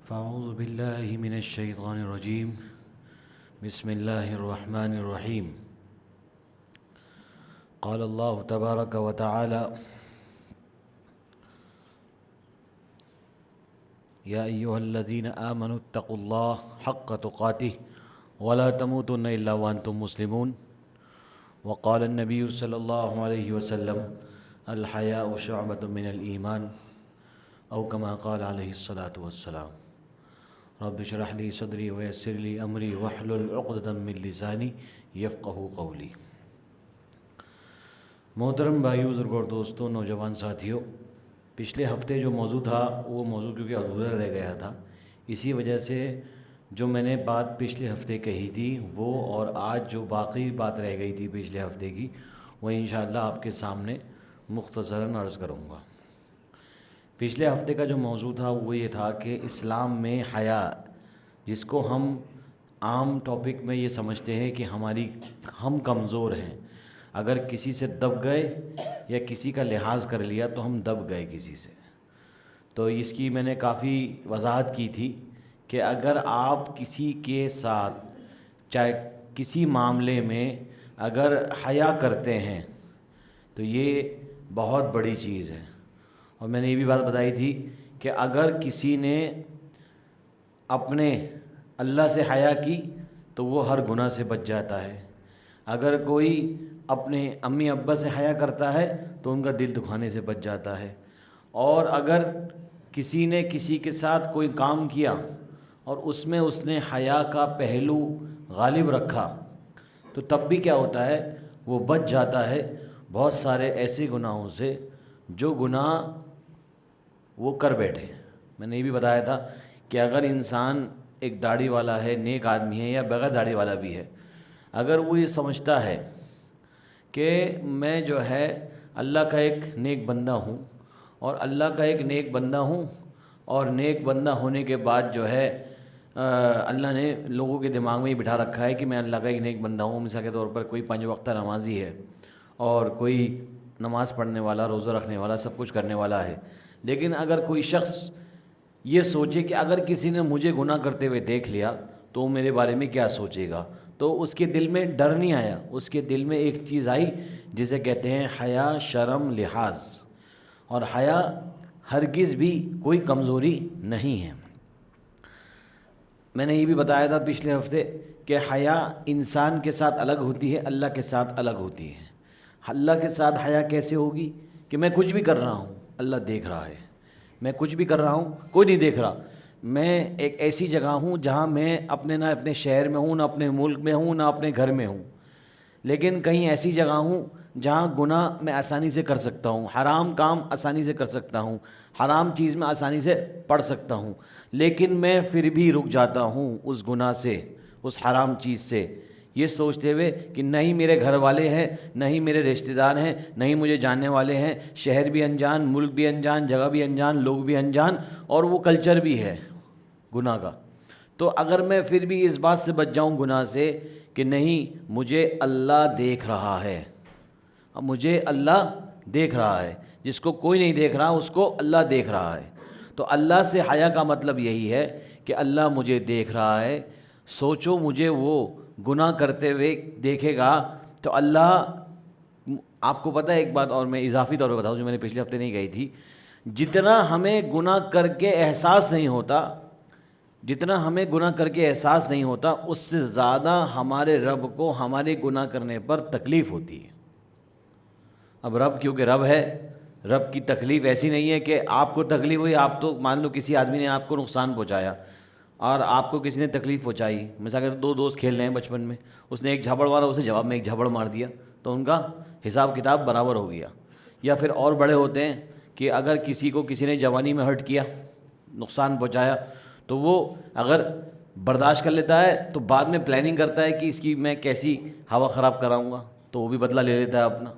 فاعوذ باللہ من الشیطان الرجیم بسم اللہ الرحمن الرحیم قال اللہ تبارک و تعالی یا ایہا الذین آمنوا اتقوا اللہ حق تقاتہ ولا تموتن الا وانتم مسلمون وقال النبی صلی اللہ علیہ وسلم الحیاء شعبۃ من الایمان او کما قال علیہ الصلاۃ والسلام رب اشرح لی صدری ویسر لی امری واحلل عقدۃ من لسانی یفقہوا قولی۔ محترم بھائیو، بزرگوں اور دوستوں، نوجوان ساتھیوں، پچھلے ہفتے جو موضوع تھا وہ موضوع کیونکہ ادھورا رہ گیا تھا، اسی وجہ سے جو میں نے بات پچھلے ہفتے کہی تھی وہ اور آج جو باقی بات رہ گئی تھی پچھلے ہفتے کی وہ انشاءاللہ آپ کے سامنے مختصراً عرض کروں گا۔ پچھلے ہفتے کا جو موضوع تھا وہ یہ تھا کہ اسلام میں حیا، جس کو ہم عام ٹاپک میں یہ سمجھتے ہیں کہ ہم کمزور ہیں، اگر کسی سے دب گئے یا کسی کا لحاظ کر لیا تو ہم دب گئے کسی سے۔ تو اس کی میں نے کافی وضاحت کی تھی کہ اگر آپ کسی کے ساتھ چاہے کسی معاملے میں اگر حیا کرتے ہیں تو یہ بہت بڑی چیز ہے۔ اور میں نے یہ بھی بات بتائی تھی کہ اگر کسی نے اپنے اللہ سے حیا کی تو وہ ہر گناہ سے بچ جاتا ہے۔ اگر کوئی اپنے امی ابا سے حیا کرتا ہے تو ان کا دل دکھانے سے بچ جاتا ہے۔ اور اگر کسی نے کسی کے ساتھ کوئی کام کیا اور اس میں اس نے حیا کا پہلو غالب رکھا تو تب بھی کیا ہوتا ہے، وہ بچ جاتا ہے بہت سارے ایسے گناہوں سے جو گناہ وہ کر بیٹھے۔ میں نے یہ بھی بتایا تھا کہ اگر انسان ایک داڑھی والا ہے، نیک آدمی ہے یا بغیر داڑھی والا بھی ہے، اگر وہ یہ سمجھتا ہے کہ میں جو ہے اللہ کا ایک نیک بندہ ہوں اور اللہ کا ایک نیک بندہ ہوں اور نیک بندہ ہونے کے بعد جو ہے اللہ نے لوگوں کے دماغ میں یہ بٹھا رکھا ہے کہ میں اللہ کا ایک نیک بندہ ہوں، مثال کے طور پر کوئی 5 وقتہ نمازی ہے اور کوئی نماز پڑھنے والا، روزہ رکھنے والا، سب کچھ کرنے والا ہے، لیکن اگر کوئی شخص یہ سوچے کہ اگر کسی نے مجھے گناہ کرتے ہوئے دیکھ لیا تو وہ میرے بارے میں کیا سوچے گا، تو اس کے دل میں ڈر نہیں آیا، اس کے دل میں ایک چیز آئی جسے کہتے ہیں حیا، شرم، لحاظ۔ اور حیا ہرگز بھی کوئی کمزوری نہیں ہے۔ میں نے یہ بھی بتایا تھا پچھلے ہفتے کہ حیا انسان کے ساتھ الگ ہوتی ہے، اللہ کے ساتھ الگ ہوتی ہے۔ اللہ کے ساتھ حیا کیسے ہوگی کہ میں کچھ بھی کر رہا ہوں اللہ دیکھ رہا ہے، میں کچھ بھی کر رہا ہوں کوئی نہیں دیکھ رہا، میں ایک ایسی جگہ ہوں جہاں میں نہ اپنے شہر میں ہوں، نہ اپنے ملک میں ہوں، نہ اپنے گھر میں ہوں، لیکن کہیں ایسی جگہ ہوں جہاں گناہ میں آسانی سے کر سکتا ہوں، حرام کام آسانی سے کر سکتا ہوں، حرام چیز میں آسانی سے پڑھ سکتا ہوں، لیکن میں پھر بھی رک جاتا ہوں اس گناہ سے، اس حرام چیز سے، یہ سوچتے ہوئے کہ نہیں میرے گھر والے ہیں، نہیں میرے رشتہ دار ہیں، نہیں مجھے جاننے والے ہیں، شہر بھی انجان، ملک بھی انجان، جگہ بھی انجان، لوگ بھی انجان، اور وہ کلچر بھی ہے گناہ کا۔ تو اگر میں پھر بھی اس بات سے بچ جاؤں گناہ سے کہ نہیں مجھے اللہ دیکھ رہا ہے، مجھے اللہ دیکھ رہا ہے، جس کو کوئی نہیں دیکھ رہا اس کو اللہ دیکھ رہا ہے، تو اللہ سے حیا کا مطلب یہی ہے کہ اللہ مجھے دیکھ رہا ہے۔ سوچو مجھے وہ گناہ کرتے ہوئے دیکھے گا تو اللہ، آپ کو پتہ ہے ایک بات اور میں اضافی طور پہ بتاؤں جو میں نے پچھلے ہفتے نہیں کہی تھی، جتنا ہمیں گناہ کر کے احساس نہیں ہوتا، جتنا ہمیں گناہ کر کے احساس نہیں ہوتا، اس سے زیادہ ہمارے رب کو ہمارے گناہ کرنے پر تکلیف ہوتی ہے۔ اب رب کیونکہ رب ہے، رب کی تکلیف ایسی نہیں ہے کہ آپ کو تکلیف ہوئی، آپ تو مان لو کسی آدمی نے آپ کو نقصان پہنچایا اور آپ کو کسی نے تکلیف پہنچائی، مثال کہ 2 دوست کھیل رہے ہیں بچپن میں، اس نے ایک جھاپڑ مارا، اسے جواب میں ایک جھاپڑ مار دیا، تو ان کا حساب کتاب برابر ہو گیا۔ یا پھر اور بڑے ہوتے ہیں کہ اگر کسی کو کسی نے جوانی میں ہرٹ کیا، نقصان پہنچایا، تو وہ اگر برداشت کر لیتا ہے تو بعد میں پلاننگ کرتا ہے کہ اس کی میں کیسی ہوا خراب کراؤں گا، تو وہ بھی بدلہ لے لیتا ہے اپنا،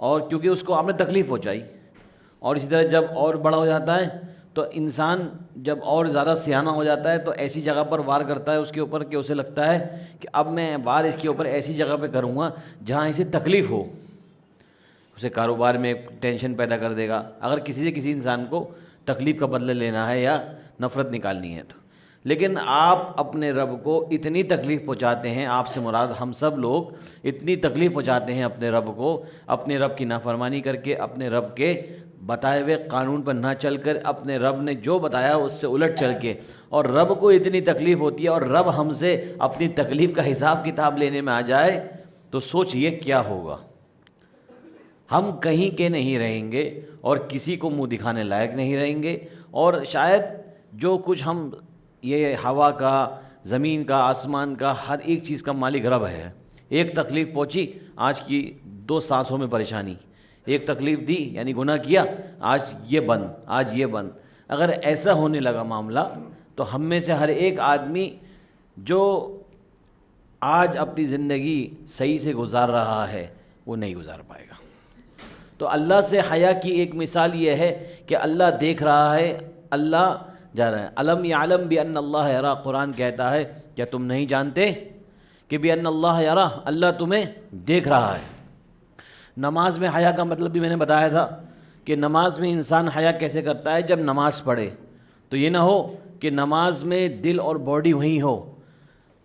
اور کیونکہ اس کو آپ نے تکلیف پہنچائی۔ اور اسی طرح جب اور بڑا ہو جاتا ہے تو انسان جب اور زیادہ سیانہ ہو جاتا ہے تو ایسی جگہ پر وار کرتا ہے اس کے اوپر کہ اسے لگتا ہے کہ اب میں وار اس کے اوپر ایسی جگہ پہ کروں گا جہاں اسے تکلیف ہو، اسے کاروبار میں ٹینشن پیدا کر دے گا۔ اگر کسی سے کسی انسان کو تکلیف کا بدلہ لینا ہے یا نفرت نکالنی ہے تو. لیکن آپ اپنے رب کو اتنی تکلیف پہنچاتے ہیں، آپ سے مراد ہم سب لوگ اتنی تکلیف پہنچاتے ہیں اپنے رب کو، اپنے رب کی نافرمانی کر کے، اپنے رب کے بتائے ہوئے قانون پر نہ چل کر، اپنے رب نے جو بتایا اس سے الٹ چل کے، اور رب کو اتنی تکلیف ہوتی ہے اور رب ہم سے اپنی تکلیف کا حساب کتاب لینے میں آ جائے تو سوچئے کیا ہوگا. ہم کہیں کے نہیں رہیں گے اور کسی کو منہ دکھانے لائق نہیں رہیں گے، اور شاید جو کچھ ہم یہ ہوا کا، زمین کا، آسمان کا، ہر ایک چیز کا مالک رب ہے. ایک تکلیف پہنچی، آج کی 2 سانسوں میں پریشانی، ایک تکلیف دی یعنی گناہ کیا، آج یہ بند، آج یہ بند. اگر ایسا ہونے لگا معاملہ تو ہم میں سے ہر ایک آدمی جو آج اپنی زندگی صحیح سے گزار رہا ہے وہ نہیں گزار پائے گا. تو اللہ سے حیا کی ایک مثال یہ ہے کہ اللہ دیکھ رہا ہے، اللہ جا رہا ہے. الم یعلم بان اللہ یرا، قرآن کہتا ہے کیا تم نہیں جانتے کہ بان اللہ یرا، اللہ تمہیں دیکھ رہا ہے. نماز میں حیا کا مطلب بھی میں نے بتایا تھا کہ نماز میں انسان حیا کیسے کرتا ہے. جب نماز پڑھے تو یہ نہ ہو کہ نماز میں دل اور باڈی وہیں ہو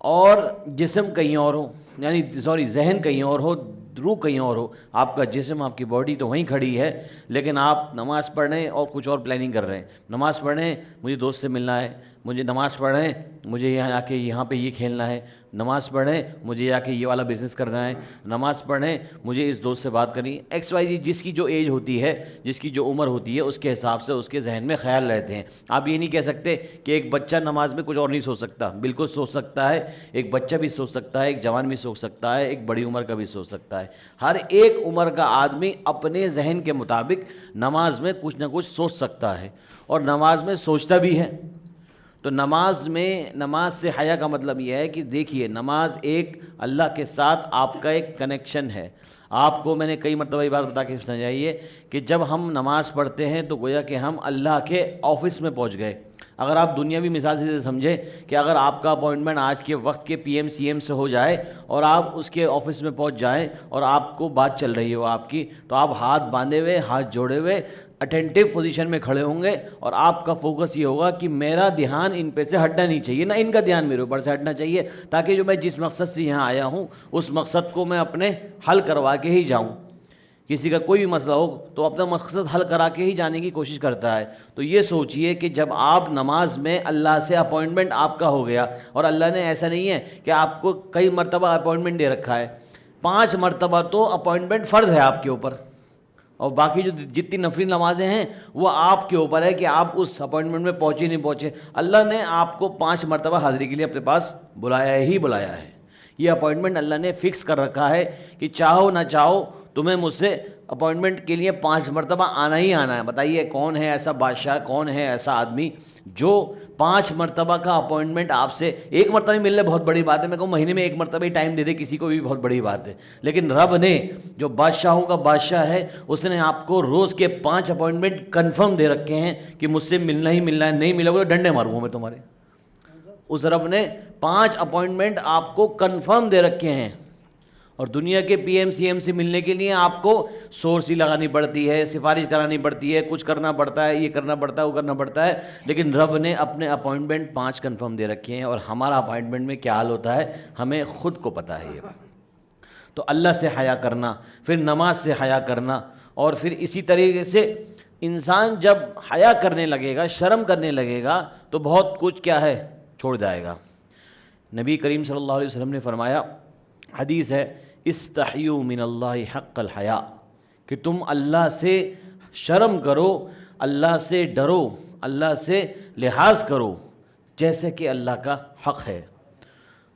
اور جسم کہیں اور ہو، یعنی ذہن کہیں اور ہو، روح کہیں اور ہو. آپ کا جسم، آپ کی باڈی تو وہیں کھڑی ہے، لیکن آپ نماز پڑھ رہے ہیں اور کچھ اور پلاننگ کر رہے ہیں. نماز پڑھ رہے ہیں مجھے دوست سے ملنا ہے، مجھے نماز پڑھ رہے ہیں مجھے یہاں آ کے یہاں پہ یہ کھیلنا ہے، نماز پڑھ رہے ہیں مجھے آ کے یہ والا بزنس کرنا ہے، نماز پڑھ رہے ہیں مجھے اس دوست سے بات کرنی ہے. ایکس وائی جی، جس کی جو ایج ہوتی ہے، جس کی جو عمر ہوتی ہے، اس کے حساب سے اس کے ذہن میں خیال رہتے ہیں. آپ یہ نہیں کہہ سکتے کہ ایک بچہ نماز میں کچھ اور نہیں سوچ سکتا. بالکل سوچ سکتا ہے، ایک بچہ بھی سوچ سکتا ہے، ایک جوان بھی سوچ سکتا ہے، ایک بڑی عمر کا بھی سوچ سکتا ہے. ہر ایک عمر کا آدمی اپنے ذہن کے مطابق نماز میں کچھ نہ کچھ سوچ سکتا ہے اور نماز میں سوچتا بھی ہے. تو نماز سے حیا کا مطلب یہ ہے کہ دیکھیے، نماز ایک اللہ کے ساتھ آپ کا ایک کنیکشن ہے. آپ کو میں نے کئی مرتبہ یہ بات بتا کے سمجھائیے کہ جب ہم نماز پڑھتے ہیں تو گویا کہ ہم اللہ کے آفس میں پہنچ گئے. اگر آپ دنیاوی مثال سے سمجھیں کہ اگر آپ کا اپوائنٹمنٹ آج کے وقت کے پی ایم سی ایم سے ہو جائے اور آپ اس کے آفس میں پہنچ جائیں اور آپ کو بات چل رہی ہو آپ کی، تو آپ ہاتھ باندھے ہوئے، ہاتھ جوڑے ہوئے اٹینٹیو پوزیشن میں کھڑے ہوں گے اور آپ کا فوکس یہ ہوگا کہ میرا دھیان ان پہ سے ہٹنا نہیں چاہیے، نہ ان کا دھیان میرے اوپر سے ہٹنا چاہیے، تاکہ جو میں جس مقصد سے یہاں آیا ہوں اس مقصد کو میں اپنے حل کروا کے ہی جاؤں. کسی کا کوئی بھی مسئلہ ہو تو اپنا مقصد حل کرا کے ہی جانے کی کوشش کرتا ہے. تو یہ سوچئے کہ جب آپ نماز میں اللہ سے اپوائنٹمنٹ آپ کا ہو گیا، اور اللہ نے ایسا نہیں ہے کہ آپ کو کئی مرتبہ اپوائنٹمنٹ دے رکھا ہے، 5 مرتبہ تو اپوائنٹمنٹ فرض ہے آپ کے اوپر، اور باقی جو جتنی نفلی نمازیں ہیں وہ آپ کے اوپر ہے کہ آپ اس اپوائنٹمنٹ میں پہنچے نہیں پہنچے. اللہ نے آپ کو 5 مرتبہ حاضری کے لیے اپنے پاس بلایا ہی بلایا ہے. یہ اپوائنٹمنٹ اللہ نے فکس کر رکھا ہے کہ چاہو نہ چاہو تمہیں مجھ سے اپوائنٹمنٹ کے لیے 5 مرتبہ آنا ہی آنا ہے. بتائیے کون ہے ایسا بادشاہ، کون ہے ایسا آدمی جو 5 مرتبہ کا اپوائنٹمنٹ آپ سے، 1 مرتبہ ہی ملنا بہت بڑی بات ہے، میں کہوں مہینے میں 1 مرتبہ ہی ٹائم دے دے کسی کو بھی بہت بڑی بات ہے. لیکن رب نے جو بادشاہوں کا بادشاہ ہے اس نے آپ کو روز کے 5 اپوائنٹمنٹ کنفرم دے رکھے ہیں کہ مجھ سے ملنا ہی ملنا ہے، نہیں ملو گے تو ڈنڈے ماروں میں تمہارے. اس رب نے 5 اپوائنٹمنٹ آپ کو کنفرم دے رکھے ہیں. اور دنیا کے پی ایم سی ایم سے ملنے کے لیے آپ کو سورس ہی لگانی پڑتی ہے، سفارش کرانی پڑتی ہے، کچھ کرنا پڑتا ہے، یہ کرنا پڑتا ہے، وہ کرنا پڑتا ہے. لیکن رب نے اپنے اپوائنٹمنٹ 5 کنفرم دے رکھے ہیں، اور ہمارا اپوائنٹمنٹ میں کیا حال ہوتا ہے ہمیں خود کو پتہ ہے. یہ تو اللہ سے حیا کرنا، پھر نماز سے حیا کرنا، اور پھر اسی طریقے سے انسان جب حیا کرنے لگے گا، شرم کرنے لگے گا، تو بہت کچھ کیا ہے چھوڑ جائے گا. نبی کریم صلی اللہ علیہ وسلم نے فرمایا، حدیث ہے، استحیوا من اللہ حق الحیا، کہ تم اللہ سے شرم کرو، اللہ سے ڈرو، اللہ سے لحاظ کرو جیسے کہ اللہ کا حق ہے.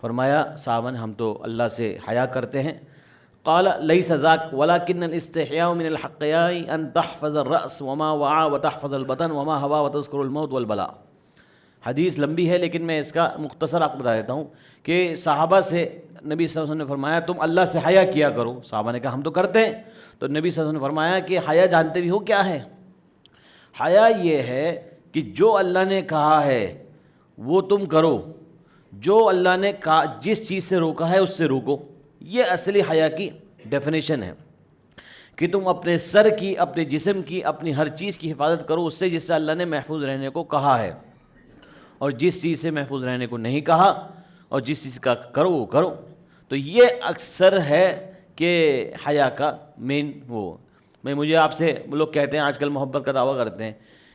فرمایا صحابہ نے ہم تو اللہ سے حیا کرتے ہیں. قال لیس ذاک ولکن الاستحیاء من الحقیاء ان تحفظ الرأس وما وعى وتحفظ البطن وما هوى وتذكر الموت والبلاء. حدیث لمبی ہے لیکن میں اس کا مختصر آپ کو بتا دیتا ہوں کہ صحابہ سے نبی صلی اللہ علیہ وسلم نے فرمایا تم اللہ سے حیا کیا کرو. صحابہ نے کہا ہم تو کرتے ہیں. تو نبی صلی اللہ علیہ وسلم نے فرمایا کہ حیا جانتے بھی ہو کیا ہے؟ حیا یہ ہے کہ جو اللہ نے کہا ہے وہ تم کرو، جو اللہ نے کہا جس چیز سے روکا ہے اس سے روکو. یہ اصلی حیا کی ڈیفینیشن ہے. کہ تم اپنے سر کی، اپنے جسم کی، اپنی ہر چیز کی حفاظت کرو اس سے جس سے اللہ نے محفوظ رہنے کو کہا ہے، اور جس چیز سے محفوظ رہنے کو نہیں کہا اور جس چیز کا کرو وہ کرو۔ تو یہ اکثر ہے کہ حیا کا مین مجھے آپ سے، لوگ کہتے ہیں آج کل محبت کا دعویٰ کرتے ہیں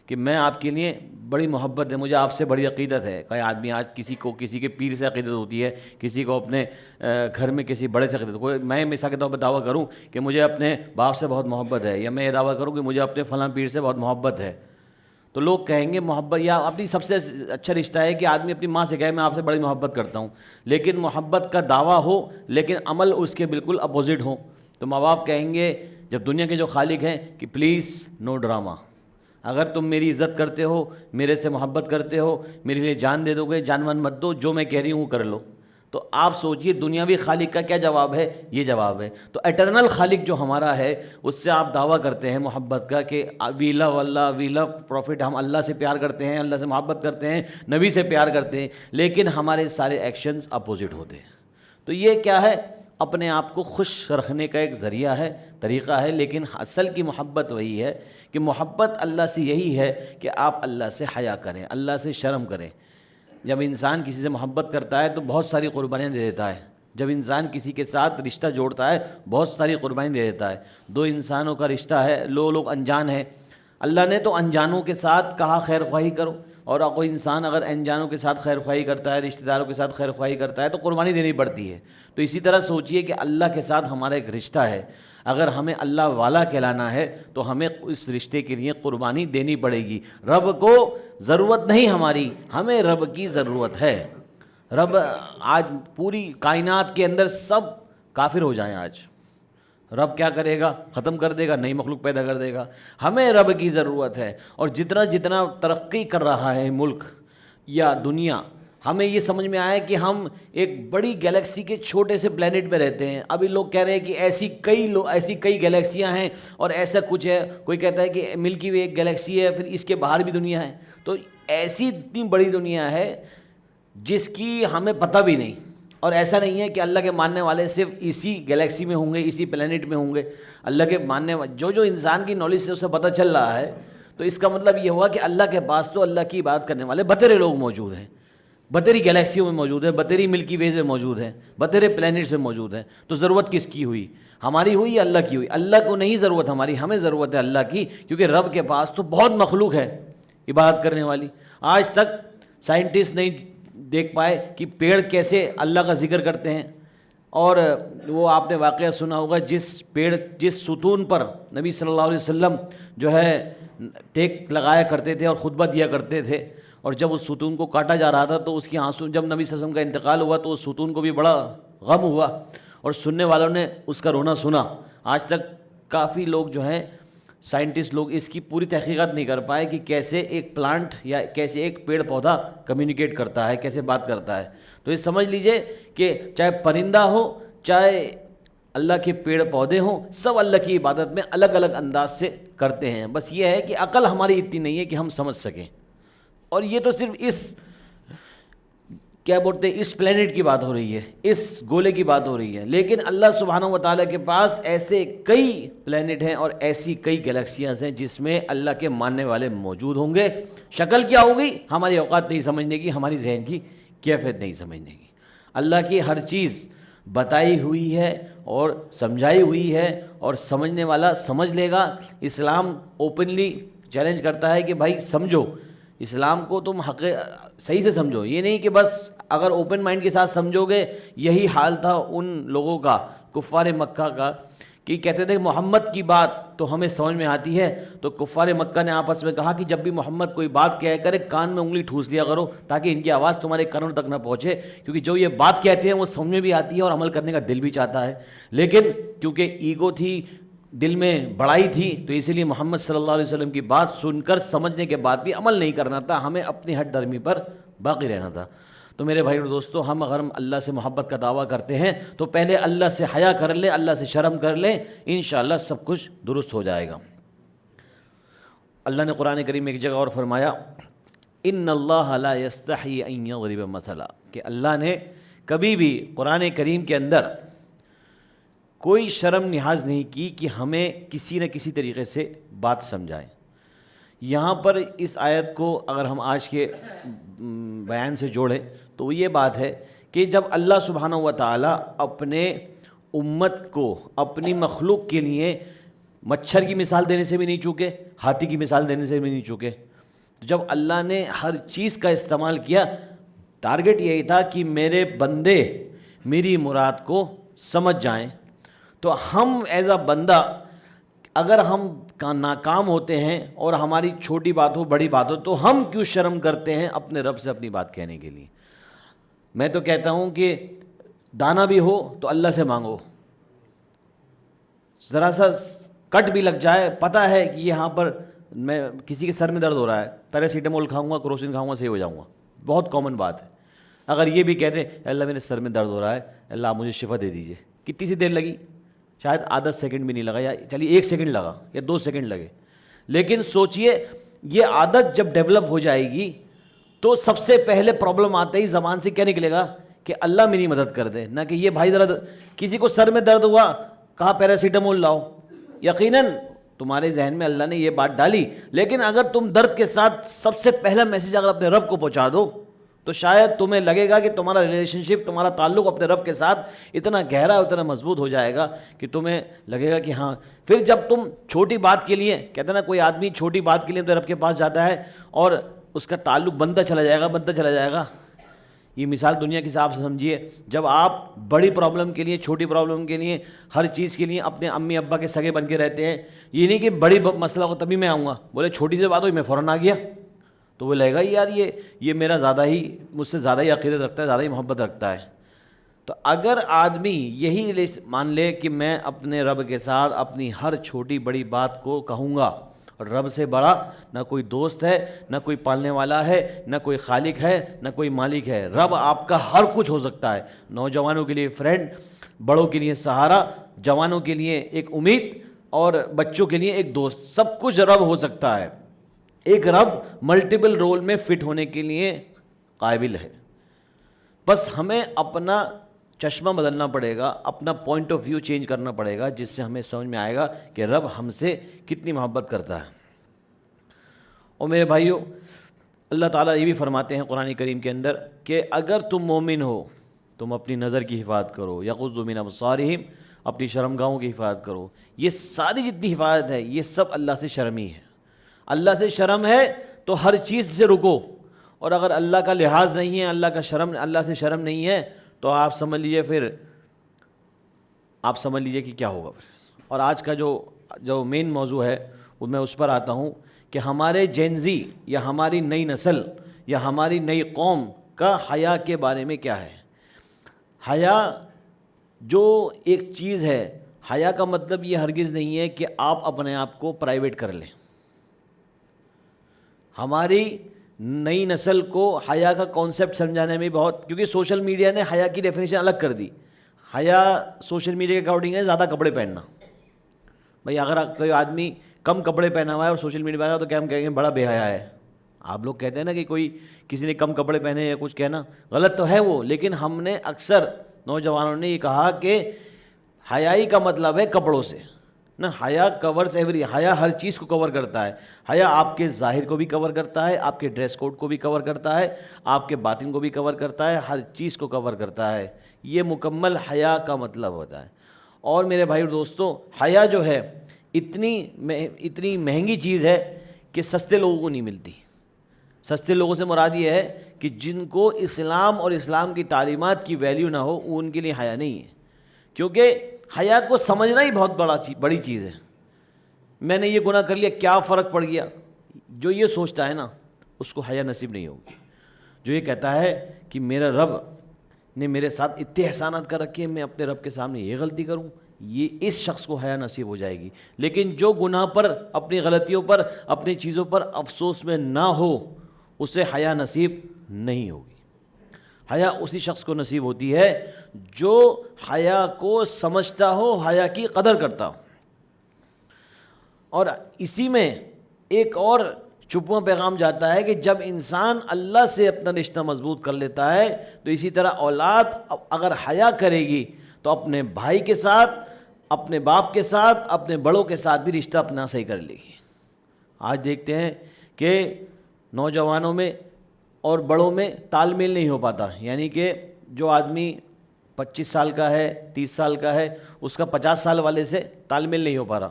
کہ میں آپ کے لیے بڑی محبت ہے، مجھے آپ سے بڑی عقیدت ہے۔ کوئی آدمی آج کسی کے پیر سے عقیدت ہوتی ہے، کسی کو اپنے گھر میں کسی بڑے سے عقیدت، کوئی میں مثال کے طور پر دعویٰ کروں کہ مجھے اپنے باپ سے بہت محبت ہے، یا میں یہ دعویٰ کروں کہ مجھے اپنے فلاں پیر سے بہت محبت ہے، تو لوگ کہیں گے محبت، یا اپنی سب سے اچھا رشتہ ہے کہ آدمی اپنی ماں سے کہے میں آپ سے بڑی محبت کرتا ہوں، لیکن محبت کا دعویٰ ہو لیکن عمل اس کے بالکل اپوزٹ ہو، تو ماں باپ کہیں گے جب دنیا کے جو خالق ہیں کہ پلیز نو ڈرامہ، اگر تم میری عزت کرتے ہو، میرے سے محبت کرتے ہو، میرے لیے جان دے دو گے، جان ون مت دو، جو میں کہہ رہی ہوں کر لو۔ تو آپ سوچئے دنیاوی خالق کا کیا جواب ہے؟ یہ جواب ہے۔ تو ایٹرنل خالق جو ہمارا ہے اس سے آپ دعویٰ کرتے ہیں محبت کا کہ وی لو اللہ، وی لو پروفٹ، ہم اللہ سے پیار کرتے ہیں، اللہ سے محبت کرتے ہیں، نبی سے پیار کرتے ہیں، لیکن ہمارے سارے ایکشنز اپوزٹ ہوتے ہیں۔ تو یہ کیا ہے؟ اپنے آپ کو خوش رکھنے کا ایک ذریعہ ہے، طریقہ ہے، لیکن اصل کی محبت وہی ہے کہ محبت اللہ سے یہی ہے کہ آپ اللہ سے حیا کریں، اللہ سے شرم کریں۔ جب انسان کسی سے محبت کرتا ہے تو بہت ساری قربانیاں دے دیتا ہے، جب انسان کسی کے ساتھ رشتہ جوڑتا ہے بہت ساری قربانی دے دیتا ہے۔ دو انسانوں کا رشتہ ہے، لوگ انجان ہیں، اللہ نے تو انجانوں کے ساتھ کہا خیر خواہی کرو، اور کوئی انسان اگر انجانوں کے ساتھ خیر خواہی کرتا ہے، رشتہ داروں کے ساتھ خیر خواہی کرتا ہے تو قربانی دینی پڑتی ہے۔ تو اسی طرح سوچئے کہ اللہ کے ساتھ ہمارا ایک رشتہ ہے، اگر ہمیں اللہ والا کہلانا ہے تو ہمیں اس رشتے کے لیے قربانی دینی پڑے گی۔ رب کو ضرورت نہیں ہماری، ہمیں رب کی ضرورت ہے۔ رب آج پوری کائنات کے اندر سب کافر ہو جائیں، آج رب کیا کرے گا؟ ختم کر دے گا، نئی مخلوق پیدا کر دے گا۔ ہمیں رب کی ضرورت ہے، اور جتنا ترقی کر رہا ہے ملک یا دنیا، ہمیں یہ سمجھ میں آیا کہ ہم ایک بڑی گیلیکسی کے چھوٹے سے پلینٹ پہ رہتے ہیں۔ ابھی لوگ کہہ رہے ہیں کہ ایسی کئی گیلیکسیاں ہیں اور ایسا کچھ ہے، کوئی کہتا ہے کہ ملکی وے ایک گیلیکسی ہے، پھر اس کے باہر بھی دنیا ہے۔ تو ایسی اتنی بڑی دنیا ہے جس کی ہمیں پتہ بھی نہیں، اور ایسا نہیں ہے کہ اللہ کے ماننے والے صرف اسی گیلیکسی میں ہوں گے، اسی پلینٹ میں ہوں گے۔ اللہ کے ماننے والے جو انسان کی نالج سے اسے پتہ چل رہا ہے، تو اس کا مطلب یہ ہوا کہ اللہ کے پاس تو اللہ کی عبادت کرنے والے بتیرے لوگ موجود ہیں، بتیری گیلیکسیوں میں موجود ہیں، بتیری ملکی ویز میں موجود ہیں، بتیرے پلینٹس میں موجود ہیں۔ تو ضرورت کس کی ہوئی؟ ہماری ہوئی یا اللہ کی ہوئی؟ اللہ کو نہیں ضرورت ہماری، ہمیں ضرورت ہے اللہ کی، کیونکہ رب کے پاس تو بہت مخلوق ہے عبادت کرنے والی۔ آج تک سائنٹسٹ نہیں دیکھ پائے کہ پیڑ کیسے اللہ کا ذکر کرتے ہیں، اور وہ آپ نے واقعہ سنا ہوگا جس ستون پر نبی صلی اللہ علیہ وسلم جو ہے ٹیک لگایا کرتے تھے اور خطبہ دیا کرتے تھے، اور جب اس ستون کو کاٹا جا رہا تھا تو اس کی آنسو، جب نبی صلی اللہ علیہ وسلم کا انتقال ہوا تو اس ستون کو بھی بڑا غم ہوا، اور سننے والوں نے اس کا رونا سنا۔ آج تک کافی لوگ جو ہیں سائنٹسٹ لوگ اس کی پوری تحقیقات نہیں کر پائے کہ کیسے ایک پلانٹ یا کیسے ایک پیڑ پودا کمیونیکیٹ کرتا ہے، کیسے بات کرتا ہے۔ تو یہ سمجھ لیجئے کہ چاہے پرندہ ہو، چاہے اللہ کے پیڑ پودے ہوں، سب اللہ کی عبادت میں الگ الگ انداز سے کرتے ہیں۔ بس یہ ہے کہ عقل ہماری اتنی نہیں ہے کہ ہم سمجھ سکیں، اور یہ تو صرف اس پلینٹ کی بات ہو رہی ہے، اس گولے کی بات ہو رہی ہے، لیکن اللہ سبحانہ و تعالیٰ کے پاس ایسے کئی پلینٹ ہیں اور ایسی کئی گیلیکسیاں ہیں جس میں اللہ کے ماننے والے موجود ہوں گے۔ شکل کیا ہوگی؟ ہماری اوقات نہیں سمجھنے کی، ہماری ذہن کی کیفیت نہیں سمجھنے کی۔ اللہ کی ہر چیز بتائی ہوئی ہے اور سمجھائی ہوئی ہے، اور سمجھنے والا سمجھ لے گا۔ اسلام اوپنلی چیلنج کرتا ہے کہ بھائی سمجھو، اسلام کو تم صحیح سے سمجھو، یہ نہیں کہ بس اگر اوپن مائنڈ کے ساتھ سمجھو گے۔ یہی حال تھا ان لوگوں کا، کفار مکہ کا، کہ کہتے تھے محمد کی بات تو ہمیں سمجھ میں آتی ہے، تو کفار مکہ نے آپس میں کہا کہ جب بھی محمد کوئی بات کہہ کرے کان میں انگلی ٹھوس لیا کرو تاکہ ان کی آواز تمہارے کانوں تک نہ پہنچے، کیونکہ جو یہ بات کہتے ہیں وہ سمجھ میں بھی آتی ہے اور عمل کرنے کا دل بھی چاہتا ہے، لیکن کیونکہ ایگو تھی، دل میں بڑائی تھی، تو اسی لیے محمد صلی اللہ علیہ وسلم کی بات سن کر سمجھنے کے بعد بھی عمل نہیں کرنا تھا، ہمیں اپنی ہٹ درمی پر باقی رہنا تھا۔ تو میرے بھائی اور دوستو، ہم اگر اللہ سے محبت کا دعویٰ کرتے ہیں تو پہلے اللہ سے حیا کر لیں، اللہ سے شرم کر لیں، انشاءاللہ سب کچھ درست ہو جائے گا۔ اللہ نے قرآن کریم میں ایک جگہ اور فرمایا، ان اللہ لا یستحی ان یضرب مثلا، کہ اللہ نے کبھی بھی قرآن کریم کے اندر کوئی شرم لحاظ نہیں کی کہ ہمیں کسی نہ کسی طریقے سے بات سمجھائیں. یہاں پر اس آیت کو اگر ہم آج کے بیان سے جوڑیں تو وہ یہ بات ہے کہ جب اللہ سبحانہ و تعالیٰ اپنے امت کو اپنی مخلوق کے لیے مچھر کی مثال دینے سے بھی نہیں چوکے, ہاتھی کی مثال دینے سے بھی نہیں چوکے, جب اللہ نے ہر چیز کا استعمال کیا, ٹارگٹ یہی تھا کہ میرے بندے میری مراد کو سمجھ جائیں. تو ہم ایز اے بندہ اگر ہم ناکام ہوتے ہیں اور ہماری چھوٹی بات ہو بڑی بات ہو تو ہم کیوں شرم کرتے ہیں اپنے رب سے اپنی بات کہنے کے لیے. میں تو کہتا ہوں کہ دانا بھی ہو تو اللہ سے مانگو, ذرا سا کٹ بھی لگ جائے, پتہ ہے کہ یہاں پر میں کسی کے سر میں درد ہو رہا ہے, پیراسیٹامول کھاؤں گا, کروسین کھاؤں گا, صحیح ہو جاؤں گا, بہت کامن بات ہے. اگر یہ بھی کہتے اللہ میرے سر میں درد ہو رہا ہے, اللہ آپ مجھے شفا دے دیجیے, کتنی سی دیر لگی؟ شاید آدھا سیکنڈ بھی نہیں لگا, یا چلیے 1 سیکنڈ لگا یا 2 سیکنڈ لگے. لیکن سوچئے یہ عادت جب ڈیولپ ہو جائے گی تو سب سے پہلے پرابلم آتے ہی زبان سے کیا نکلے گا کہ اللہ میری مدد کر دے, نہ کہ یہ بھائی ذرا کسی کو سر میں درد ہوا کہا پیراسیٹامول لاؤ. یقیناً تمہارے ذہن میں اللہ نے یہ بات ڈالی, لیکن اگر تم درد کے ساتھ سب سے پہلا میسیج اگر اپنے رب کو پہنچا دو تو شاید تمہیں لگے گا کہ تمہارا ریلیشن شپ, تمہارا تعلق اپنے رب کے ساتھ اتنا گہرا, اتنا مضبوط ہو جائے گا کہ تمہیں لگے گا کہ ہاں. پھر جب تم چھوٹی بات کے لیے, کہتے ہیں نا کوئی آدمی چھوٹی بات کے لیے اپنے رب کے پاس جاتا ہے اور اس کا تعلق بنتا چلا جائے گا, بنتا چلا جائے گا. یہ مثال دنیا کے حساب سے سمجھیے, جب آپ بڑی پرابلم کے لیے, چھوٹی پرابلم کے لیے, ہر چیز کے لیے اپنے امی ابا کے سگے بن کے رہتے ہیں, یہ نہیں کہ بڑی مسئلہ ہو تبھی میں آؤں گا, بولے چھوٹی سی بات ہوئی میں فوراً آ گیا, تو وہ لگے گا یار یہ میرا زیادہ ہی, مجھ سے زیادہ ہی عقیدت رکھتا ہے, زیادہ ہی محبت رکھتا ہے. تو اگر آدمی یہی مان لے کہ میں اپنے رب کے ساتھ اپنی ہر چھوٹی بڑی بات کو کہوں گا, اور رب سے بڑا نہ کوئی دوست ہے, نہ کوئی پالنے والا ہے, نہ کوئی خالق ہے, نہ کوئی مالک ہے. رب آپ کا ہر کچھ ہو سکتا ہے, نوجوانوں کے لیے فرینڈ, بڑوں کے لیے سہارا, جوانوں کے لیے ایک امید, اور بچوں کے لیے ایک دوست, سب کچھ رب ہو سکتا ہے. ایک رب ملٹیپل رول میں فٹ ہونے کے لیے قابل ہے. بس ہمیں اپنا چشمہ بدلنا پڑے گا, اپنا پوائنٹ آف ویو چینج کرنا پڑے گا, جس سے ہمیں سمجھ میں آئے گا کہ رب ہم سے کتنی محبت کرتا ہے. اور میرے بھائیوں, اللہ تعالیٰ یہ بھی فرماتے ہیں قرآن کریم کے اندر کہ اگر تم مومن ہو تم اپنی نظر کی حفاظت کرو, یغضوا من ابصارہم, اپنی شرمگاہوں کی حفاظت کرو. یہ ساری جتنی حفاظت ہے یہ سب اللہ سے شرم ہی ہے. اللہ سے شرم ہے تو ہر چیز سے رکو, اور اگر اللہ کا لحاظ نہیں ہے, اللہ سے شرم نہیں ہے, تو آپ سمجھ لیجئے کہ کیا ہوگا پھر. اور آج کا جو مین موضوع ہے وہ میں اس پر آتا ہوں کہ ہمارے جینزی یا ہماری نئی نسل یا ہماری نئی قوم کا حیا کے بارے میں کیا ہے. حیا جو ایک چیز ہے, حیا کا مطلب یہ ہرگز نہیں ہے کہ آپ اپنے آپ کو پرائیویٹ کر لیں. ہماری نئی نسل کو حیا کا کانسیپٹ سمجھانے میں بہت, کیونکہ سوشل میڈیا نے حیا کی ڈیفینیشن الگ کر دی. حیا سوشل میڈیا کے اکارڈنگ ہے زیادہ کپڑے پہننا. بھائی اگر کوئی آدمی کم کپڑے پہنا ہوا ہے اور سوشل میڈیا پہ آیا تو کیا ہم کہیں گے بڑا بے حیا ہے. آپ لوگ کہتے ہیں نا کہ کسی نے کم کپڑے پہنے یا کچھ کہنا, غلط تو ہے وہ, لیکن ہم نے اکثر نوجوانوں نے یہ کہا کہ حیائی کا مطلب ہے کپڑوں سے نہ. حیا کورز ایوری, حیا ہر چیز کو کور کرتا ہے. حیا آپ کے ظاہر کو بھی کور کرتا ہے, آپ کے ڈریس کوڈ کو بھی کور کرتا ہے, آپ کے باطن کو بھی کور کرتا ہے, ہر چیز کو کور کرتا ہے. یہ مکمل حیا کا مطلب ہوتا ہے. اور میرے بھائی اور دوستوں, حیا جو ہے اتنی مہنگی چیز ہے کہ سستے لوگوں کو نہیں ملتی. سستے لوگوں سے مراد یہ ہے کہ جن کو اسلام اور اسلام کی تعلیمات کی ویلیو نہ ہو, ان کے لیے حیا نہیں ہے. کیونکہ حیا کو سمجھنا ہی بہت بڑی چیز ہے. میں نے یہ گناہ کر لیا, کیا فرق پڑ گیا؟ جو یہ سوچتا ہے نا اس کو حیا نصیب نہیں ہوگی. جو یہ کہتا ہے کہ میرا رب نے میرے ساتھ اتنے احسانات کر رکھے ہیں, میں اپنے رب کے سامنے یہ غلطی کروں, یہ اس شخص کو حیا نصیب ہو جائے گی. لیکن جو گناہ پر, اپنی غلطیوں پر, اپنی چیزوں پر افسوس میں نہ ہو, اسے حیا نصیب نہیں ہوگی. حیا اسی شخص کو نصیب ہوتی ہے جو حیا کو سمجھتا ہو, حیا کی قدر کرتا ہو. اور اسی میں ایک اور چھپواں پیغام جاتا ہے کہ جب انسان اللہ سے اپنا رشتہ مضبوط کر لیتا ہے تو اسی طرح اولاد اگر حیا کرے گی تو اپنے بھائی کے ساتھ, اپنے باپ کے ساتھ, اپنے بڑوں کے ساتھ بھی رشتہ اپنا صحیح کر لے گی. آج دیکھتے ہیں کہ نوجوانوں میں اور بڑوں میں تال میل نہیں ہو پاتا, یعنی کہ جو آدمی 25 سال کا ہے, 30 سال کا ہے, اس کا 50 سال والے سے تال میل نہیں ہو پا رہا.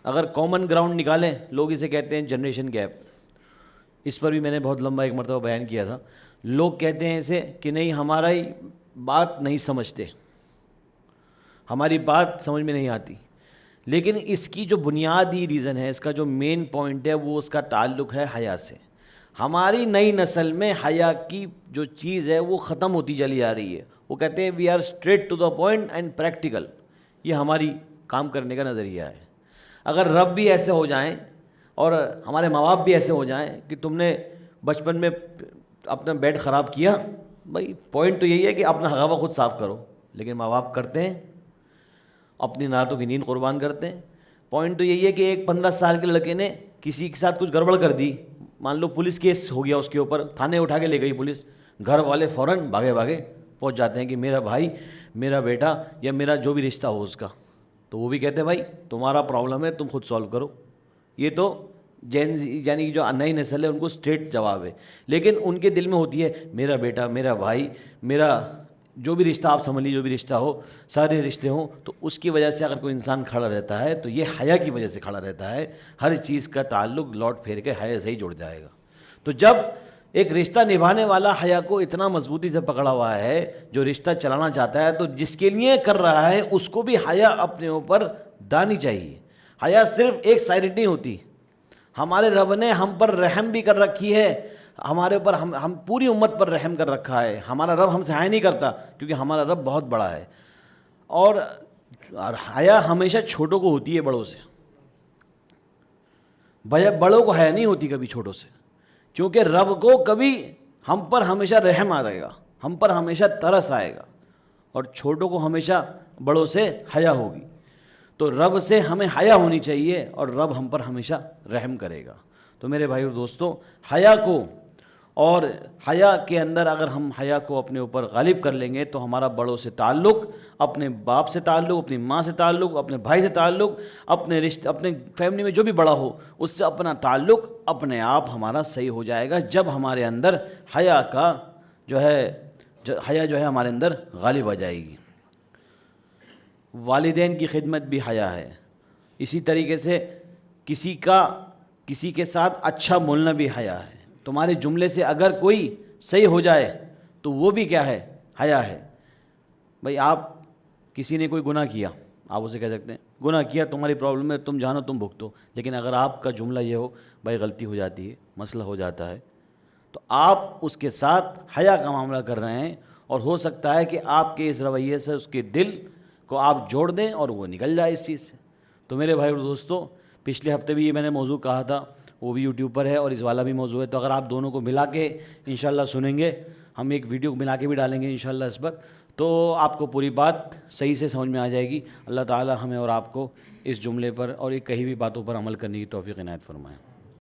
اگر کامن گراؤنڈ نکالیں, لوگ اسے کہتے ہیں جنریشن گیپ. اس پر بھی میں نے بہت لمبا ایک مرتبہ بیان کیا تھا. لوگ کہتے ہیں اسے کہ نہیں ہمارا ہی بات نہیں سمجھتے, ہماری بات سمجھ میں نہیں آتی. لیکن اس کی جو بنیادی ریزن ہے, اس کا جو مین پوائنٹ ہے, وہ اس کا تعلق ہے حیا سے. ہماری نئی نسل میں حیا کی جو چیز ہے وہ ختم ہوتی چلی جا رہی ہے. وہ کہتے ہیں we are straight to the point and practical. یہ ہماری کام کرنے کا نظریہ ہے. اگر رب بھی ایسے ہو جائیں اور ہمارے ماں باپ بھی ایسے ہو جائیں کہ تم نے بچپن میں اپنا بیڈ خراب کیا, بھائی پوائنٹ تو یہی ہے کہ اپنا ہوا خود صاف کرو, لیکن ماں باپ کرتے ہیں, اپنی راتوں کی نیند قربان کرتے ہیں. پوائنٹ تو یہی ہے کہ ایک 15 سال کے لڑکے نے کسی کے ساتھ کچھ گڑبڑ کر دی, مان لو پولیس کیس ہو گیا اس کے اوپر, تھانے اٹھا کے لے گئی پولیس, گھر والے فوراً بھاگے پہنچ جاتے ہیں کہ میرا بھائی, میرا بیٹا یا میرا جو بھی رشتہ ہو اس کا. تو وہ بھی کہتے ہیں بھائی تمہارا پرابلم ہے, تم خود سولو کرو. یہ تو یعنی جو نئی نسل ہے ان کو اسٹریٹ جواب ہے. لیکن ان کے دل میں ہوتی ہے میرا بیٹا, میرا بھائی, میرا جو بھی رشتہ آپ سمجھ لیجیے, جو بھی رشتہ ہو, سارے رشتے ہوں. تو اس کی وجہ سے اگر کوئی انسان کھڑا رہتا ہے تو یہ حیا کی وجہ سے کھڑا رہتا ہے. ہر چیز کا تعلق لوٹ پھیر کے حیا سے ہی جڑ جائے گا. تو جب ایک رشتہ نبھانے والا حیا کو اتنا مضبوطی سے پکڑا ہوا ہے, جو رشتہ چلانا چاہتا ہے, تو جس کے لیے کر رہا ہے اس کو بھی حیا اپنے اوپر ڈالنی چاہیے. حیا صرف ایک سائڈ نہیں ہوتی. ہمارے رب نے ہم پر رحم بھی کر رکھی ہے, ہمارے اوپر ہم پوری امت پر رحم کر رکھا ہے. ہمارا رب ہم سے حیا نہیں کرتا کیونکہ ہمارا رب بہت بڑا ہے. اور حیا ہمیشہ چھوٹوں کو ہوتی ہے بڑوں سے, بڑوں کو حیا نہیں ہوتی کبھی چھوٹوں سے, کیونکہ رب کو کبھی ہم پر ہمیشہ رحم آ جائے گا, ہم پر ہمیشہ ترس آئے گا, اور چھوٹوں کو ہمیشہ بڑوں سے حیا ہوگی. تو رب سے ہمیں حیا ہونی چاہیے اور رب ہم پر ہمیشہ رحم کرے گا. تو میرے بھائی اور دوستوں, حیا کو اور حیا کے اندر اگر ہم حیا کو اپنے اوپر غالب کر لیں گے تو ہمارا بڑوں سے تعلق, اپنے باپ سے تعلق, اپنی ماں سے تعلق, اپنے بھائی سے تعلق, اپنے رشتے, اپنے فیملی میں جو بھی بڑا ہو اس سے اپنا تعلق اپنے آپ ہمارا صحیح ہو جائے گا, جب ہمارے اندر حیا کا حیا جو ہے ہمارے اندر غالب آ جائے گی. والدین کی خدمت بھی حیا ہے. اسی طریقے سے کسی کے ساتھ اچھا بولنا بھی حیا ہے. تمہارے جملے سے اگر کوئی صحیح ہو جائے تو وہ بھی کیا ہے, حیا ہے. بھائی آپ کسی نے کوئی گناہ کیا, آپ اسے کہہ سکتے ہیں گناہ کیا, تمہاری پرابلم ہے, تم جانو تم بھگتو. لیکن اگر آپ کا جملہ یہ ہو بھائی غلطی ہو جاتی ہے, مسئلہ ہو جاتا ہے, تو آپ اس کے ساتھ حیا کا معاملہ کر رہے ہیں, اور ہو سکتا ہے کہ آپ کے اس رویے سے اس کے دل کو آپ جوڑ دیں اور وہ نکل جائے اس چیز سے. تو میرے بھائی اور دوستوں, پچھلے ہفتے بھی یہ میں نے موضوع کہا تھا, وہ بھی یوٹیوب پر ہے اور اس والا بھی موضوع ہے. تو اگر آپ دونوں کو ملا کے انشاءاللہ سنیں گے, ہم ایک ویڈیو ملا کے بھی ڈالیں گے انشاءاللہ اس پر, تو آپ کو پوری بات صحیح سے سمجھ میں آ جائے گی. اللہ تعالی ہمیں اور آپ کو اس جملے پر اور ایک کہی ہوئی باتوں پر عمل کرنے کی توفیق عنایت فرمائے.